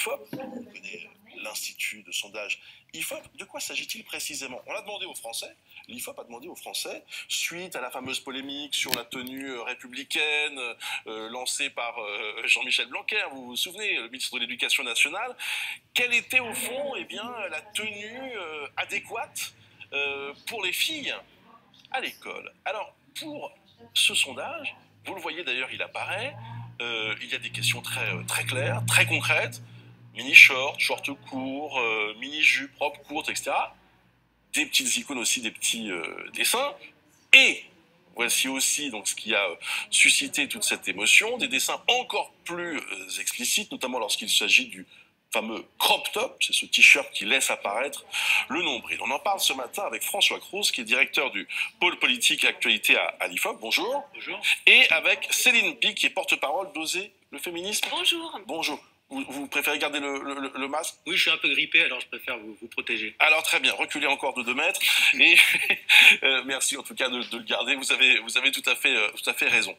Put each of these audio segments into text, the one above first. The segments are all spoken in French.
l'IFOP, on connaît l'Institut de sondage IFOP, de quoi s'agit-il précisément? On a demandé aux Français, l'IFOP a demandé aux Français, suite à la fameuse polémique sur la tenue républicaine lancée par Jean-Michel Blanquer, vous vous souvenez, le ministre de l'Éducation nationale, quelle était au fond la tenue adéquate pour les filles à l'école. Alors, pour ce sondage, vous le voyez d'ailleurs, il apparaît, il y a des questions très claires, très concrètes, mini-short, short court, mini-jupe, robe courte, etc. Des petites icônes aussi, des petits dessins. Et voici aussi donc ce qui a suscité toute cette émotion, des dessins encore plus explicites, notamment lorsqu'il s'agit du fameux crop top, c'est ce t-shirt qui laisse apparaître le nombril. On en parle ce matin avec François Croze, qui est directeur du pôle politique et actualité à l'IFOP. Bonjour. Bonjour. Et avec Céline Pic, qui est porte-parole d'Oser le féminisme. Bonjour. Bonjour. Vous préférez garder le masque? Oui, je suis un peu grippé, alors je préfère vous protéger. Alors très bien, reculez encore de 2 mètres. Et merci en tout cas de le garder. Vous avez tout à fait raison.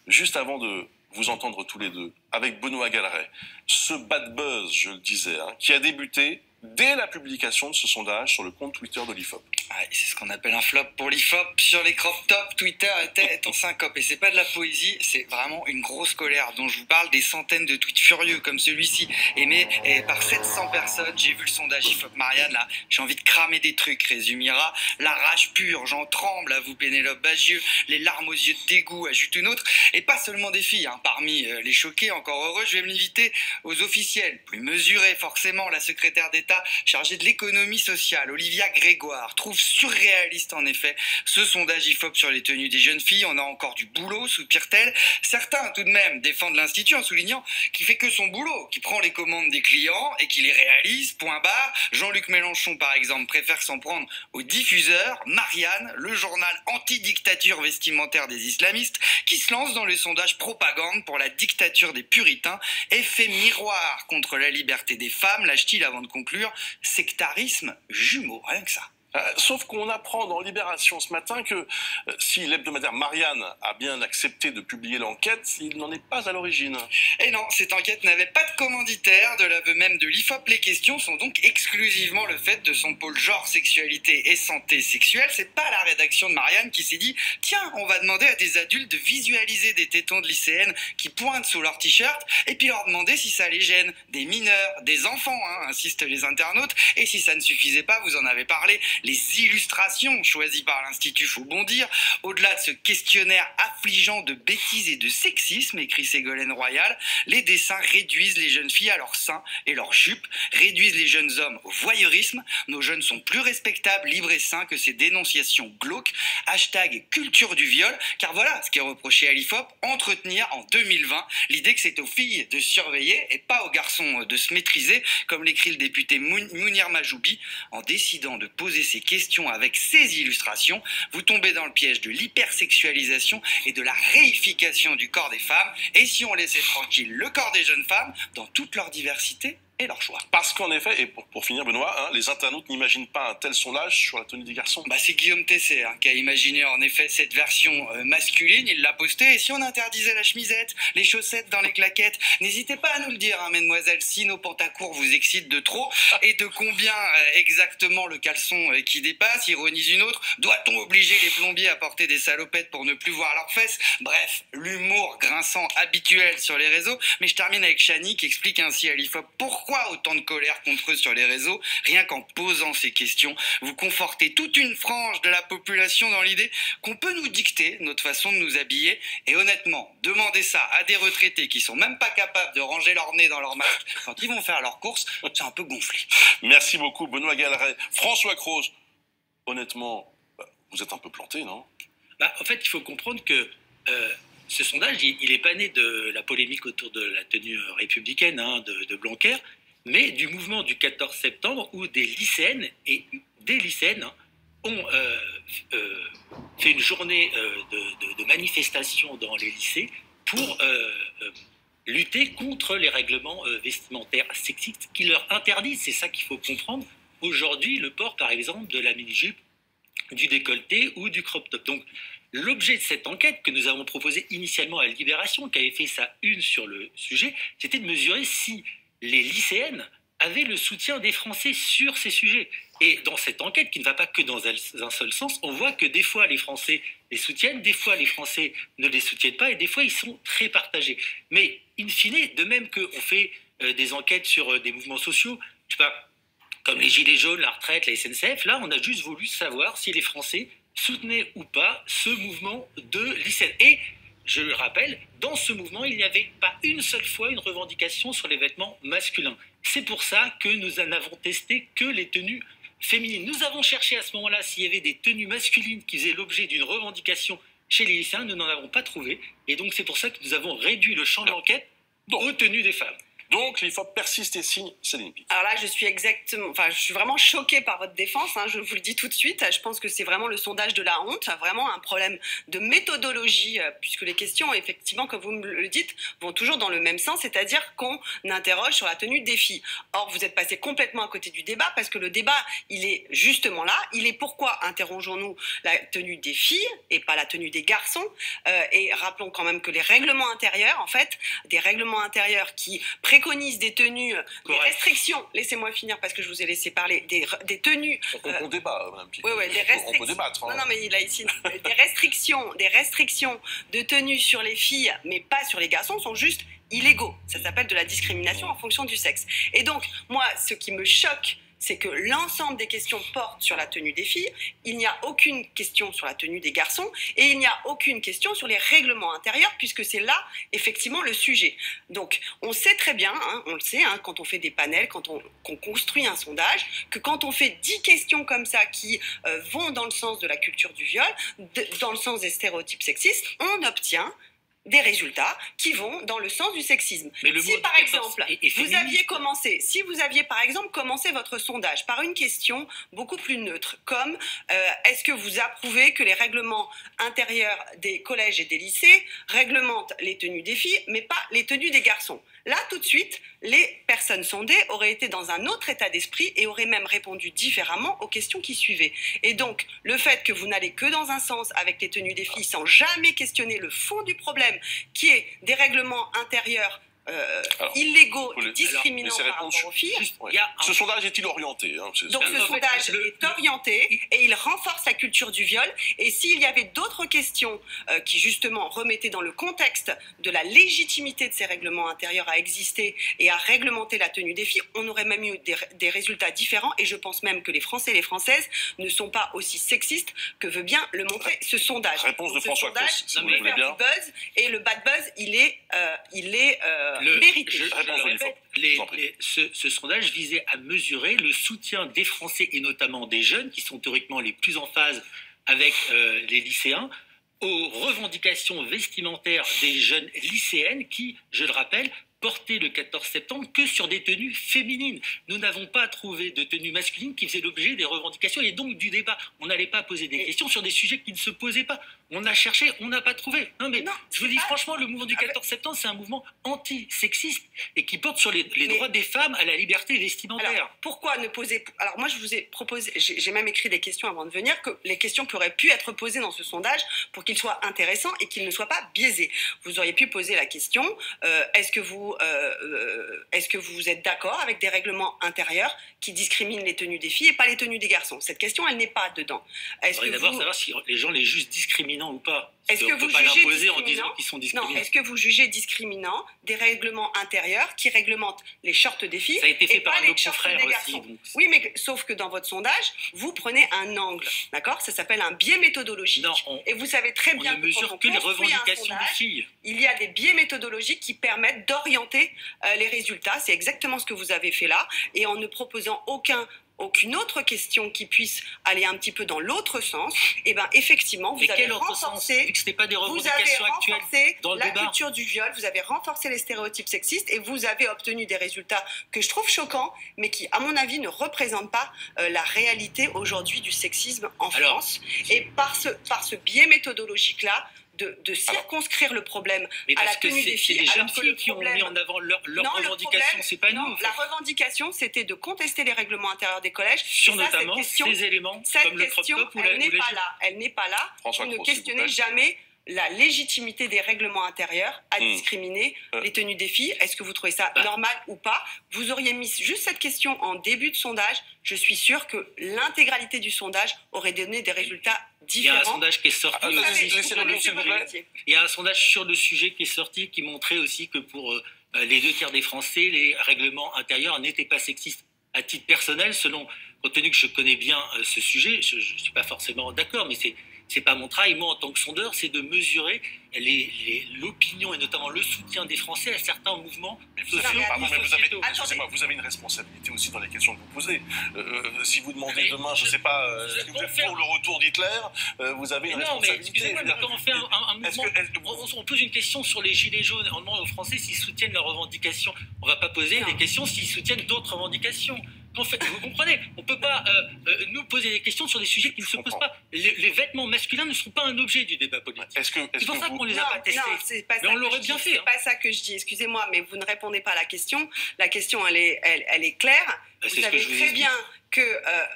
Juste avant de vous entendre tous les deux, avec Benoît Galeret, ce bad buzz, je le disais, qui a débuté dès la publication de ce sondage sur le compte Twitter de l'IFOP. Ah, c'est ce qu'on appelle un flop pour l'IFOP. Sur les crop tops, Twitter était en syncope. Et c'est pas de la poésie, c'est vraiment une grosse colère dont je vous parle. Des centaines de tweets furieux comme celui-ci, émis par 700 personnes. J'ai vu le sondage IFOP Marianne, là, j'ai envie de cramer des trucs, résumira. La rage pure, j'en tremble, à vous Pénélope Bagieux. Les larmes aux yeux de dégoût, ajoute une autre. Et pas seulement des filles, parmi les choqués, encore heureux, je vais me limiter aux officiels. Plus mesurés, forcément, la secrétaire d'État chargée de l'économie sociale, Olivia Grégoire, trouve surréaliste en effet ce sondage IFOP sur les tenues des jeunes filles. On a encore du boulot, soupire-t-elle. Certains tout de même défendent l'Institut en soulignant qu'il fait que son boulot, qu'il prend les commandes des clients et qu'il les réalise, point barre. Jean-Luc Mélenchon par exemple préfère s'en prendre aux diffuseurs. Marianne, le journal anti-dictature vestimentaire des islamistes, qui se lance dans le sondage propagande pour la dictature des puritains, effet miroir contre la liberté des femmes, lâche-t-il avant de conclure, sectarisme jumeau, rien que ça. Sauf qu'on apprend dans Libération ce matin que si l'hebdomadaire Marianne a bien accepté de publier l'enquête, il n'en est pas à l'origine. Et non, cette enquête n'avait pas de commanditaire, de l'aveu même de l'IFOP. Les questions sont donc exclusivement le fait de son pôle genre, sexualité et santé sexuelle. C'est pas la rédaction de Marianne qui s'est dit « Tiens, on va demander à des adultes de visualiser des tétons de lycéennes qui pointent sous leur t-shirt et puis leur demander si ça les gêne. Des mineurs, des enfants, insistent les internautes. Et si ça ne suffisait pas, vous en avez parlé, les illustrations choisies par l'Institut, faut bondir. Au-delà de ce questionnaire affligeant de bêtises et de sexisme, écrit Ségolène Royal, les dessins réduisent les jeunes filles à leurs seins et leurs jupes, réduisent les jeunes hommes au voyeurisme. Nos jeunes sont plus respectables, libres et sains que ces dénonciations glauques. Hashtag culture du viol, car voilà ce qui est reproché à l'IFOP, entretenir en 2020 l'idée que c'est aux filles de surveiller et pas aux garçons de se maîtriser, comme l'écrit le député Mounir Majoubi. En décidant de poser ces questions avec ces illustrations, vous tombez dans le piège de l'hypersexualisation et de la réification du corps des femmes. Et si on laissait tranquille le corps des jeunes femmes dans toute leur diversité et leur choix. Parce qu'en effet, et pour finir Benoît, les internautes n'imaginent pas un tel sondage sur la tenue des garçons. C'est Guillaume Tesser qui a imaginé en effet cette version masculine, il l'a posté. Et si on interdisait la chemisette, les chaussettes dans les claquettes, n'hésitez pas à nous le dire, mesdemoiselles, si nos pantacours vous excitent de trop. Et de combien exactement le caleçon qui dépasse, ironise une autre. Doit-on obliger les plombiers à porter des salopettes pour ne plus voir leurs fesses? Bref, l'humour grinçant habituel sur les réseaux. Mais je termine avec Chani qui explique ainsi à l'IFOP pourquoi autant de colère contre eux sur les réseaux. Rien qu'en posant ces questions, vous confortez toute une frange de la population dans l'idée qu'on peut nous dicter notre façon de nous habiller. Et honnêtement, demander ça à des retraités qui sont même pas capables de ranger leur nez dans leur masque quand ils vont faire leurs courses, c'est un peu gonflé. Merci beaucoup Benoît Galeret. François Croze, honnêtement, vous êtes un peu planté, non? En fait, il faut comprendre que ce sondage, il est pas né de la polémique autour de la tenue républicaine de Blanquer, mais du mouvement du 14 septembre où des lycéennes et des lycéennes ont fait une journée de manifestation dans les lycées pour lutter contre les règlements vestimentaires sexistes qui leur interdisent, c'est ça qu'il faut comprendre, aujourd'hui le port par exemple de la mini-jupe, du décolleté ou du crop top. Donc l'objet de cette enquête que nous avons proposée initialement à Libération, qui avait fait sa une sur le sujet, c'était de mesurer si les lycéennes avaient le soutien des Français sur ces sujets. Et dans cette enquête, qui ne va pas que dans un seul sens, on voit que des fois les Français les soutiennent, des fois les Français ne les soutiennent pas, et des fois ils sont très partagés. Mais in fine, de même qu'on fait des enquêtes sur des mouvements sociaux, je sais pas, comme les Gilets jaunes, la retraite, la SNCF, là on a juste voulu savoir si les Français soutenaient ou pas ce mouvement de lycéennes. Et je le rappelle, dans ce mouvement, il n'y avait pas une seule fois une revendication sur les vêtements masculins. C'est pour ça que nous n'avons testé que les tenues féminines. Nous avons cherché à ce moment-là s'il y avait des tenues masculines qui faisaient l'objet d'une revendication chez les lycéens. Nous n'en avons pas trouvé. Et donc c'est pour ça que nous avons réduit le champ de l'enquête aux tenues des femmes. Donc l'IFOP persiste et signe Céline Picot. Alors là, je suis vraiment choquée par votre défense, hein, je vous le dis tout de suite. Je pense que c'est vraiment le sondage de la honte, vraiment un problème de méthodologie, puisque les questions, effectivement, comme vous me le dites, vont toujours dans le même sens, c'est-à-dire qu'on interroge sur la tenue des filles. Or, vous êtes passé complètement à côté du débat, parce que le débat, il est justement là. Il est pourquoi interrogeons-nous la tenue des filles et pas la tenue des garçons. Et rappelons quand même que les règlements intérieurs, en fait, des règlements intérieurs qui préconise des tenues, des restrictions, laissez-moi finir parce que je vous ai laissé parler, des tenues... On débat, Madame Picot. Oui, des restrictions. On peut débattre. Hein. Non, mais il a ici des restrictions de tenues sur les filles, mais pas sur les garçons, sont juste illégaux. Ça s'appelle de la discrimination en fonction du sexe. Et donc, moi, ce qui me choque, c'est que l'ensemble des questions portent sur la tenue des filles, il n'y a aucune question sur la tenue des garçons, et il n'y a aucune question sur les règlements intérieurs, puisque c'est là, effectivement, le sujet. Donc, on sait très bien, hein, on le sait, hein, quand on fait des panels, qu'on construit un sondage, que quand on fait 10 questions comme ça qui vont dans le sens de la culture du viol, dans le sens des stéréotypes sexistes, on obtient des résultats qui vont dans le sens du sexisme. Si par exemple, vous aviez par exemple commencé votre sondage par une question beaucoup plus neutre, comme est-ce que vous approuvez que les règlements intérieurs des collèges et des lycées réglementent les tenues des filles, mais pas les tenues des garçons? Là, tout de suite, les personnes sondées auraient été dans un autre état d'esprit et auraient même répondu différemment aux questions qui suivaient. Et donc, le fait que vous n'allez que dans un sens avec les tenues des filles sans jamais questionner le fond du problème, qui est des règlements intérieurs illégaux et discriminants par rapport aux filles. Ce sondage est-il orienté Donc ce sondage est orienté et il renforce la culture du viol. Et s'il y avait d'autres questions qui justement remettaient dans le contexte de la légitimité de ces règlements intérieurs à exister et à réglementer la tenue des filles, on aurait même eu des résultats différents. Et je pense même que les Français et les Françaises ne sont pas aussi sexistes que veut bien le montrer ce sondage. Réponse de François Claus, si vous voulez bien. Buzz, et le bad buzz, il est mérité. Ce sondage visait à mesurer le soutien des Français et notamment des jeunes, qui sont théoriquement les plus en phase avec les lycéens, aux revendications vestimentaires des jeunes lycéennes qui, je le rappelle, porter le 14 septembre que sur des tenues féminines. Nous n'avons pas trouvé de tenues masculines qui faisaient l'objet des revendications et donc du débat. On n'allait pas poser des questions sur des sujets qui ne se posaient pas. On a cherché, on n'a pas trouvé. Non, mais je vous dis franchement, le mouvement du 14 septembre, c'est un mouvement anti-sexiste et qui porte sur les droits des femmes à la liberté vestimentaire. Alors, pourquoi ne poser... Alors moi, je vous ai proposé, j'ai même écrit des questions avant de venir, que les questions qui auraient pu être posées dans ce sondage pour qu'il soit intéressant et qu'il ne soit pas biaisé. Vous auriez pu poser la question, est-ce que vous êtes d'accord avec des règlements intérieurs qui discriminent les tenues des filles et pas les tenues des garçons? Cette question, elle n'est pas dedans. Est-ce que d'abord savoir si les gens les jugent discriminants ou pas. Est-ce que vous jugez discriminant Non, est-ce que vous jugez discriminant des règlements intérieurs qui réglementent les shorts des filles? Ça a été fait et par pas un les autre shorts confrère des aussi. garçons. Donc... Oui, mais sauf que dans votre sondage, vous prenez un angle, d'accord? Ça s'appelle un biais méthodologique. Non, et vous savez très bien ne mesure que les revendications des filles. Il y a des biais méthodologiques qui permettent d'orienter les résultats. C'est exactement ce que vous avez fait là, et en ne proposant aucune autre question qui puisse aller un petit peu dans l'autre sens, et ben effectivement, vous avez renforcé, vu que c'était pas des revendications actuelles dans le la débat. culture du viol, vous avez renforcé les stéréotypes sexistes et vous avez obtenu des résultats que je trouve choquants, mais qui, à mon avis, ne représentent pas la réalité aujourd'hui du sexisme en France. Et par ce biais méthodologique-là, de circonscrire le problème à la tenue des filles. C'est les jeunes filles qui ont mis en avant leur revendication, c'est pas nous. Non, la revendication, c'était de contester les règlements intérieurs des collèges. Sur notamment ces éléments, comme le crop top ou la elle n'est pas là. Elle n'est pas là. Vous ne questionnez jamais la légitimité des règlements intérieurs à discriminer les tenues des filles. Est-ce que vous trouvez ça normal ou pas? Vous auriez mis juste cette question en début de sondage. Je suis sûre que l'intégralité du sondage aurait donné des résultats différents. Il y a un sondage qui est sorti. Il y a un sondage sur le sujet qui est sorti qui montrait aussi que pour les 2 tiers des Français, les règlements intérieurs n'étaient pas sexistes. À titre personnel, compte tenu que je connais bien ce sujet, je ne suis pas forcément d'accord, mais c'est pas mon travail, moi, en tant que sondeur, c'est de mesurer l'opinion et notamment le soutien des Français à certains mouvements sociaux. Excusez-moi, vous avez une responsabilité aussi dans les questions que vous posez. Si vous demandez demain, je ne sais pas, si vous êtes pour le retour d'Hitler, vous avez une responsabilité. Mais excusez-moi, mais quand on fait un mouvement, on pose une question sur les Gilets jaunes, on demande aux Français s'ils soutiennent leurs revendications. On ne va pas poser des questions s'ils soutiennent d'autres revendications. Vous comprenez, on ne peut pas nous poser des questions sur des sujets qui ne se posent pas. Les vêtements masculins ne sont pas un objet du débat politique. C'est pour ça qu'on les a pas testés. Non, c'est pas ça. Mais on l'aurait bien fait. C'est pas ça que je dis. Excusez-moi, mais vous ne répondez pas à la question. La question, elle est claire. Vous savez très bien que,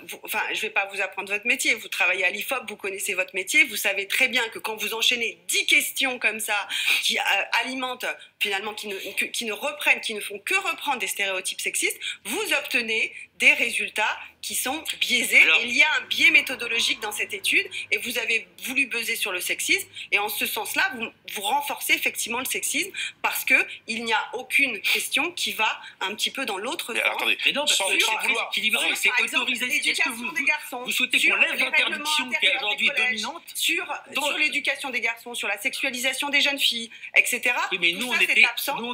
je ne vais pas vous apprendre votre métier, vous travaillez à l'IFOP, vous connaissez votre métier, vous savez très bien que quand vous enchaînez 10 questions comme ça, qui alimentent finalement, qui ne font que reprendre des stéréotypes sexistes, vous obtenez des résultats qui sont biaisés. Alors, il y a un biais méthodologique dans cette étude et vous avez voulu buzzer sur le sexisme et en ce sens-là, vous renforcez effectivement le sexisme parce qu'il n'y a aucune question qui va un petit peu dans l'autre sens. Attendez, mais non, parce que c'est équilibré, c'est autorisé. Est-ce que vous souhaitez qu'on lève l'interdiction qui est aujourd'hui dominante sur l'éducation des garçons, sur la sexualisation des jeunes filles, etc. Oui, mais nous, on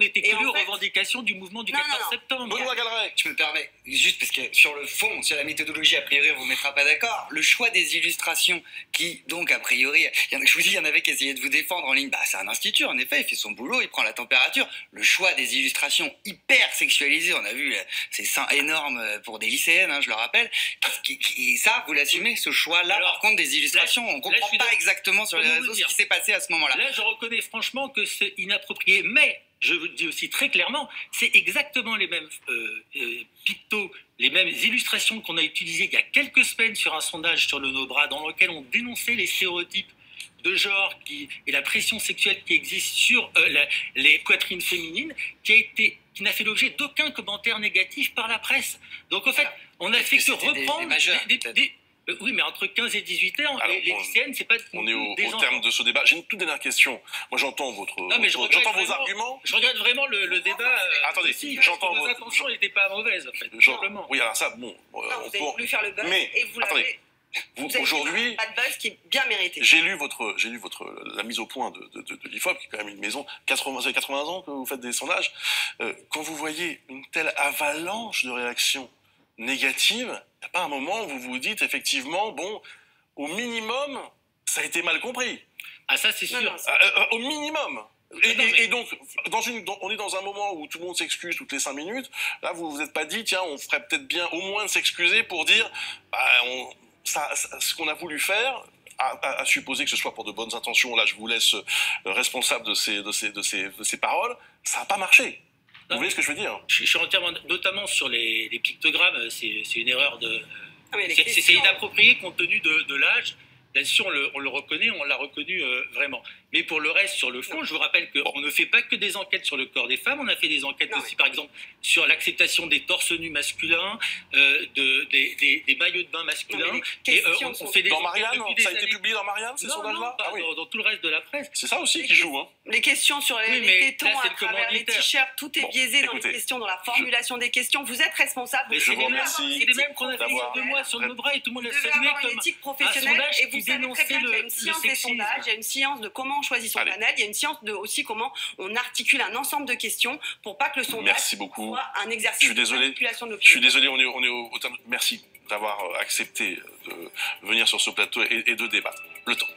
était collés aux revendications du mouvement du 14 septembre. Benoît Galeret, je me permets, juste parce que sur le fond, sur la méthodologie, a priori, on ne vous mettra pas d'accord. Le choix des illustrations qui, donc, a priori, je vous dis, il y en avait qui essayaient de vous défendre en ligne. Bah, c'est un institut, en effet, il fait son boulot, il prend la température. Le choix des illustrations hyper sexualisées, on a vu ces seins énormes pour des lycéennes, hein, je le rappelle. Et ça, vous l'assumez, ce choix-là, par contre, des illustrations, on ne comprend pas exactement sur les réseaux ce qui s'est passé à ce moment-là. Là, je reconnais franchement que c'est inapproprié, mais je vous le dis aussi très clairement, c'est exactement les mêmes pictos, les mêmes illustrations qu'on a utilisées il y a quelques semaines sur un sondage sur le Nobra dans lequel on dénonçait les stéréotypes de genre et la pression sexuelle qui existe sur les poitrines féminines, qui n'a fait l'objet d'aucun commentaire négatif par la presse. Donc en fait, on n'a fait que reprendre oui, mais entre 15 et 18 ans, les lycéennes, c'est pas on est au terme de ce débat. J'ai une toute dernière question. Moi, j'entends vos arguments. Je regrette vraiment le débat. Attendez, j'entends vos intentions n'étaient pas mauvaises, en fait. Simplement. Oui, alors ça, bon. Non, vous avez voulu faire le buzz et vous l'avez. Aujourd'hui, pas de buzz qui est bien mérité. J'ai lu la mise au point de l'IFOP, qui est quand même une maison. Vous avez 80 ans que vous faites des sondages. Quand vous voyez une telle avalanche de réactions négatives, il n'y a pas un moment où vous vous dites effectivement, bon, au minimum, ça a été mal compris. Ah, ça, c'est sûr. Non, au minimum. Et donc, on est dans un moment où tout le monde s'excuse toutes les 5 minutes. Là, vous vous êtes pas dit, tiens, on ferait peut-être bien au moins de s'excuser pour dire, ce qu'on a voulu faire, à supposer que ce soit pour de bonnes intentions, là, je vous laisse responsable de ces paroles, ça n'a pas marché. Vous voyez ce que je veux dire? Je suis entièrement, notamment sur les pictogrammes, c'est une erreur c'est inapproprié compte tenu de l'âge. Là-dessus, on le reconnaît, on l'a reconnu vraiment. Mais pour le reste, sur le fond, je vous rappelle qu'on ne fait pas que des enquêtes sur le corps des femmes, on a fait des enquêtes aussi, par exemple, sur l'acceptation des torses nus masculins, des maillots de bain masculins. Et on fait des dans Marianne, ça a été publié dans Marianne, ces sondages-là? Dans tout le reste de la presse. C'est ça aussi qui joue. Hein. Les questions sur les tétons à travers les t-shirts, tout est biaisé dans les questions, dans la formulation des questions. Vous êtes responsable. Je vous remercie. C'est les mêmes qu'on a fait il y a 2 mois sur nos bras et tout le monde l'a salué comme un sondage qui dénonçait le sexisme. Il y a une science de comment on choisit son panel, il y a une science de aussi comment on articule un ensemble de questions pour pas que le sondage soit un exercice de manipulation de l'opinion. Je suis désolé, on est au terme. Merci d'avoir accepté de venir sur ce plateau et de débattre. Le temps.